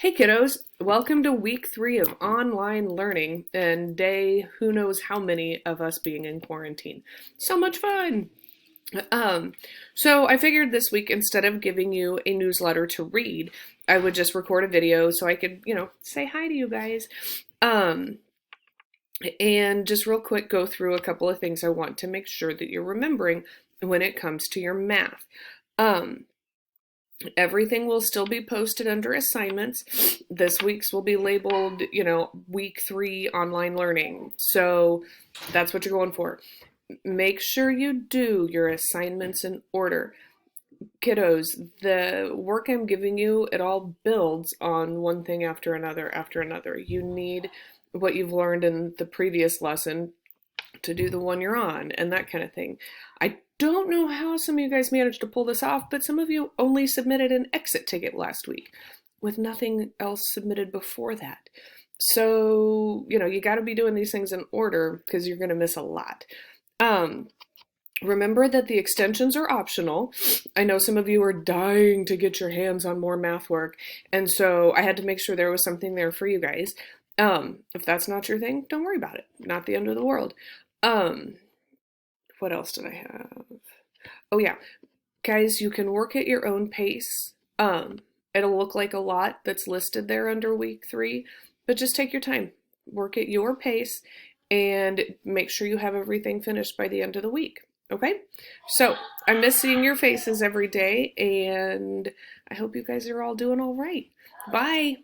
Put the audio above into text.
Hey kiddos, welcome to week 3 of online learning and day who knows how many of us being in quarantine. So much fun! Um, so I figured this week instead of giving you a newsletter to read, I would just record a video so I could, say hi to you guys. Um, and just real quick go through a couple of things I want to make sure that you're remembering when it comes to your math. Everything will still be posted under assignments. This week's will be labeled, week 3 online learning. So that's what you're going for. Make sure you do your assignments in order. Kiddos, the work I'm giving you, it all builds on one thing after another after another. You need what you've learned in the previous lesson to do the one you're on and that kind of thing. I don't know how some of you guys managed to pull this off, but some of you only submitted an exit ticket last week with nothing else submitted before that. So, you got to be doing these things in order because you're going to miss a lot. Remember that the extensions are optional. I know some of you are dying to get your hands on more math work, and so I had to make sure there was something there for you guys. If that's not your thing, don't worry about it. Not the end of the world. What else did I have? Oh yeah, guys, you can work at your own pace. It'll look like a lot that's listed there under week 3, but just take your time. Work at your pace and make sure you have everything finished by the end of the week. Okay? So I miss seeing your faces every day, and I hope you guys are all doing all right. Bye.